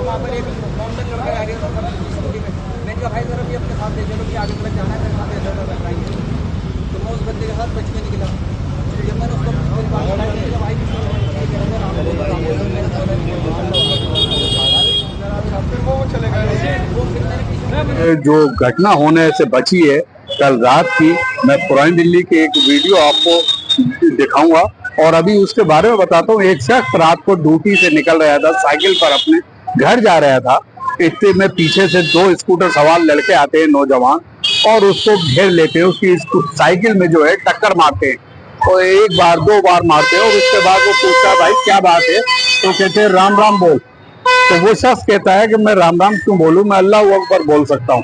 वहाँ पर एक मॉमडन लड़का आ रहा था स्कूटी में। मैंने कहा भाई जरा भी अपने साथ ले चलो कि आगे तक जाना है, मेरे साथ ऐसा कर रहा है। तो मैं उस बंदे के साथ बच के निकला। जब मैंने उसको मेरी बात बताई, भाई वो चले गए। जो घटना होने से बची है कल रात की, मैं पुरानी दिल्ली की एक वीडियो आपको दिखाऊंगा और अभी उसके बारे में बताता हूँ। एक शख्स रात को ड्यूटी से निकल रहा था, साइकिल पर अपने घर जा रहा था। इतने में पीछे से दो स्कूटर सवार लड़के आते हैं, नौजवान, और उसको घेर लेते हैं। उसकी साइकिल में जो है टक्कर मारते हैं और एक बार दो बार मारते हैं। और उसके बाद वो पूछता है भाई क्या बात है, तो कहते हैं राम राम बोल। तो वो शख्स कहता है कि मैं राम राम क्यों बोलूं, मैं अल्लाह अकबर बोल सकता हूँ,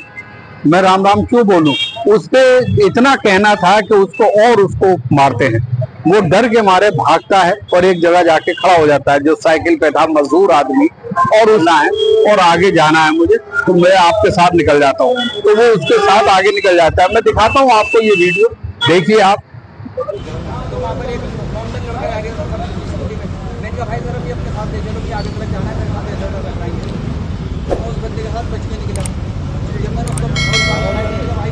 मैं राम राम क्यों बोलूं। उसके इतना कहना था कि उसको मारते हैं। वो डर के मारे भागता है और एक जगह जाके खड़ा हो जाता है। जो साइकिल पे था मजदूर आदमी, और उसना है और आगे जाना है मुझे, तो मैं आपके साथ निकल जाता हूँ। तो वो उसके साथ आगे निकल जाता है। मैं दिखाता हूँ आपको ये वीडियो, देखिए आप। तो वहाँ पर एक मॉमडन लड़का आ रहा था स्कूटी में। मैंने कहा भाई जरा भी अपने साथ ले चलो कि आगे तक जाना है, मेरे साथ ऐसा कर रहा है। तो मैं उस बंदे के साथ बच के निकला। जब मैंने उसको भाई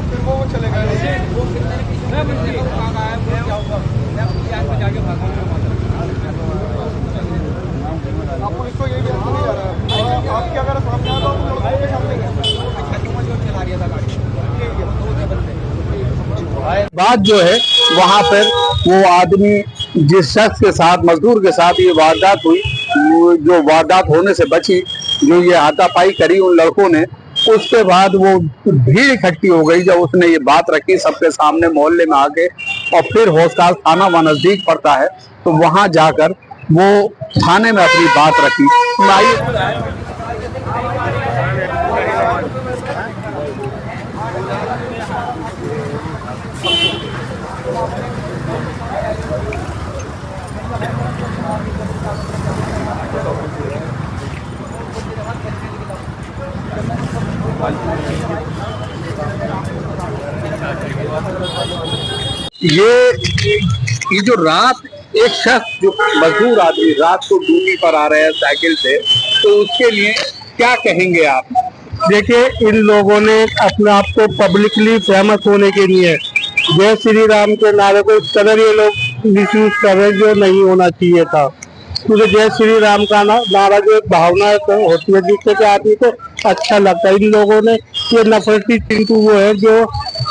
फिर वो चले गए। वो फिर मैंने पीछे कहाँ आया, वो क्या हुआ, मैं अपनी जान में जाके भागा। आप पुलिस को यही नहीं जा रहा है, आपके अगर सामने आ तो लड़कों के सामने चला रहा था गाड़ी, दो बंदे। बात जो है वहां पर वो आदमी जिस शख्स के साथ, मजदूर के साथ ये वारदात हुई, जो वारदात होने से बची, जो ये हाथापाई करी उन लड़कों ने, उसके बाद वो भीड़ इकट्ठी हो गई। जब उसने ये बात रखी सबके सामने मोहल्ले में आके, और फिर होशखास थाना वहाँ नजदीक पड़ता है, तो वहां जाकर वो थाने में अपनी बात रखी। ये जो रात एक शख्स, जो मजदूर आदमी रात को ड्यूटी पर आ रहे हैं साइकिल से, तो उसके लिए क्या कहेंगे आप? देखिए, इन लोगों ने अपने आप को पब्लिकली फेमस होने के लिए जय श्री राम के नारे को इस कदर ये लोग मिसयूज कर रहे हैं जो नहीं होना चाहिए था। क्योंकि जय श्री राम का नारा जो एक भावना होती है जिससे कि आदमी को अच्छा लगता है। इन लोगों ने ये नफरती चिंटू वो है जो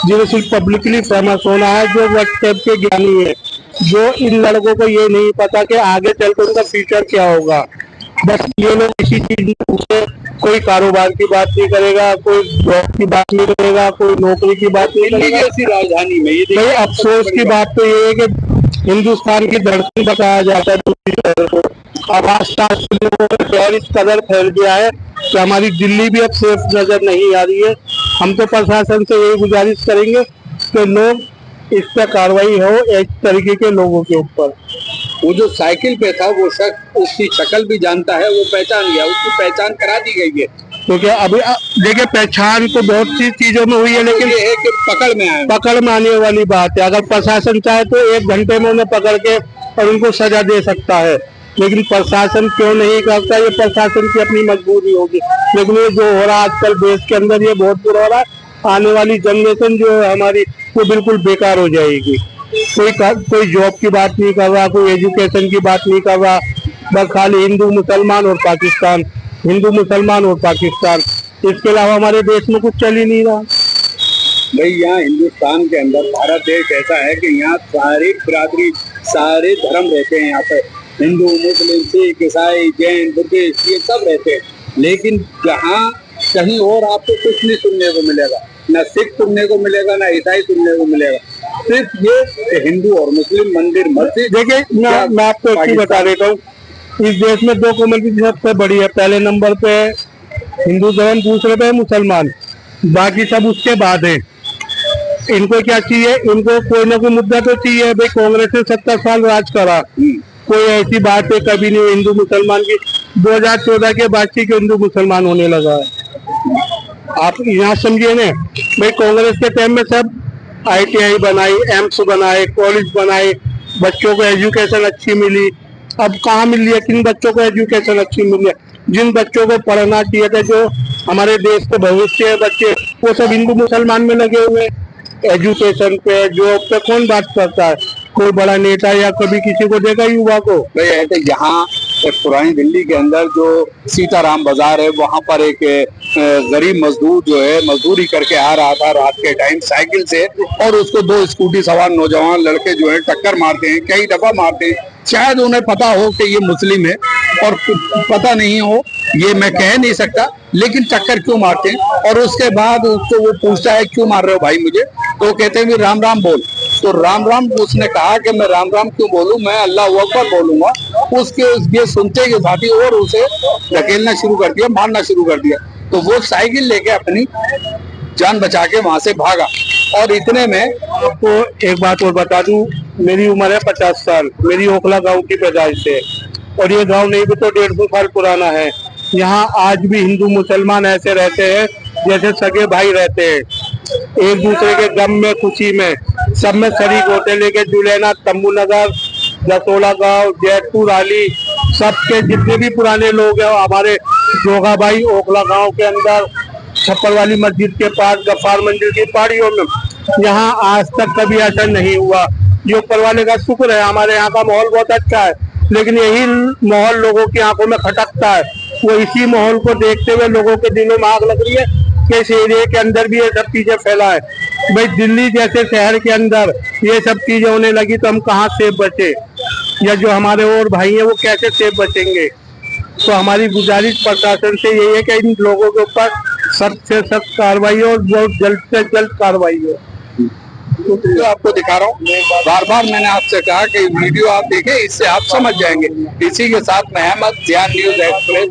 जिन्हें सिर्फ पब्लिकली फेमस होना है, जो व्हाट्सएप के ज्ञानी है, जो इन लड़कों को ये नहीं पता कि आगे चलकर उनका फ्यूचर क्या होगा। बस ये लोग इसी चीज में, कोई कारोबार की बात नहीं करेगा, कोई जॉब की बात नहीं करेगा, कोई नौकरी की बात नहीं करेगा। ऐसी राजधानी में ये अफसोस की बात तो ये है कि हिंदुस्तान की धरती बताया जाता है दूसरी तरफ को। अब आसपास इस कदर फैल गया है कि हमारी दिल्ली भी अब सेफ नजर नहीं आ रही है। हम तो प्रशासन से यही गुजारिश करेंगे कि लोग इस पर कार्रवाई हो इस तरीके के लोगों के ऊपर। वो जो साइकिल पे था वो शख्स, उसकी शक्ल भी जानता है, वो पहचान गया, उसकी पहचान करा दी गई है। क्योंकि अभी देखिए पहचान तो बहुत सी चीजों में हुई है, लेकिन ये है कि पकड़ में आने वाली बात है। अगर प्रशासन चाहे तो 1 घंटे में उन्हें पकड़ के और उनको सजा दे सकता है, लेकिन प्रशासन क्यों नहीं करता, ये प्रशासन की अपनी मजबूरी होगी। लेकिन ये जो हो रहा है आजकल देश के अंदर, ये बहुत बुरा हो रहा है। आने वाली जनरेशन जो है हमारी, वो बिल्कुल बेकार हो जाएगी। कोई जॉब की बात नहीं कर रहा, कोई एजुकेशन की बात नहीं कर रहा, बस खाली हिंदू मुसलमान और पाकिस्तान, हिंदू मुसलमान और पाकिस्तान। इसके अलावा हमारे देश में कुछ चल ही नहीं रहा। भाई यहाँ हिंदुस्तान के अंदर, भारत देश ऐसा है कि यहाँ सारी बिरादरी, सारे धर्म रहते हैं। यहाँ पे हिंदू, मुस्लिम, सिख, ईसाई, जैन, बुद्धिस्ट, ये सब रहते हैं। लेकिन जहाँ कहीं और आपको कुछ नहीं सुनने को मिलेगा, ना सिख सुनने को मिलेगा, ना ईसाई सुनने को मिलेगा। सिर्फ ये हिंदू और मुस्लिम मंदिर, मस्जिद। देखिए मैं आपको एक चीज बता देता हूँ, इस देश में 2 कम्युनिटी सबसे बड़ी है। पहले नंबर पे हिंदू धर्म, दूसरे पे मुसलमान, बाकी सब उसके बाद है। इनको क्या चाहिए, इनको कोई ना कोई मुद्दा तो चाहिए। भाई कांग्रेस ने 70 साल राज करा, कोई ऐसी बात है कभी नहीं हिंदू मुसलमान की। 2014 के बाद से हिंदू मुसलमान होने लगा है। आप यहाँ समझिए ना, भाई कांग्रेस के टाइम में सब ITI बनाई, एम्स बनाए, कॉलेज बनाए, बच्चों को एजुकेशन अच्छी मिली। अब कहाँ मिल रही है, किन बच्चों को एजुकेशन अच्छी मिली है? जिन बच्चों को पढ़ना चाहिए था, जो हमारे देश के भविष्य है बच्चे, वो सब हिंदू मुसलमान में लगे हुए हैं। एजुकेशन पे, जॉब पे कौन बात करता है? कोई बड़ा नेता या कभी किसी को देगा युवा को? भाई है कि यहाँ पुरानी दिल्ली के अंदर जो सीताराम बाजार है, वहां पर एक गरीब मजदूर जो है मजदूरी करके आ रहा था रात के टाइम साइकिल से, और उसको दो स्कूटी सवार नौजवान लड़के जो है टक्कर मारते हैं, कई दफा मारते हैं। शायद उन्हें पता हो कि ये मुस्लिम है और पता नहीं हो, ये मैं कह नहीं सकता, लेकिन टक्कर क्यों मारते हैं। और उसके बाद उसको वो पूछता है क्यों मार रहे हो भाई मुझे, तो कहते हैं राम राम बोल। तो राम राम उसने कहा कि मैं राम राम क्यों बोलूं, मैं अल्लाह अकबर बोलूंगा। उसके ये सुनते के साथ ही और उसे धकेलना शुरू कर दिया, मारना शुरू कर दिया। तो वो साइकिल लेके अपनी जान बचा के वहां से भागा। और इतने में आपको एक बात और बता दूं, मेरी उम्र है 50 साल, मेरी ओखला गांव की पैदाइश है, और ये गांव नहीं भी तो 150 साल पुराना है। यहाँ आज भी हिंदू मुसलमान ऐसे रहते हैं जैसे सगे भाई रहते हैं, एक दूसरे के गम में खुशी में सब में शरीक होते हैं। लेके जुलेना, तंबू नगर, जसोला गांव, जैतपुर, आली, सबके जितने भी पुराने लोग हैं हमारे जोगा भाई ओखला गांव के अंदर, छप्पर वाली मस्जिद के पास, गफ्फार मंदिर की पहाड़ियों में, यहाँ आज तक कभी ऐसा नहीं हुआ। ये ऊपर वाले का शुक्र है, हमारे यहाँ का माहौल बहुत अच्छा है, लेकिन यही माहौल लोगों की आंखों में खटकता है। वो इसी माहौल को देखते हुए लोगों के दिलों में आग लग रही है कि इस एरिया के अंदर भी ये सब चीजें फैला है। भाई दिल्ली जैसे शहर के अंदर ये सब चीजें होने लगी तो हम कहाँ सेफ बचे, या जो हमारे और भाई हैं वो कैसे सेफ बचेंगे? तो हमारी गुजारिश प्रशासन से यही है कि इन लोगों के ऊपर सख्त से सख्त कार्रवाई हो और बहुत जल्द से जल्द कार्रवाई हो। तो आपको दिखा रहा हूँ, बार बार मैंने आपसे कहा कि वीडियो आप देखें, इससे आप समझ जाएंगे। इसी के साथ मैं अहमद, ध्यान न्यूज़ एक्सप्रेस।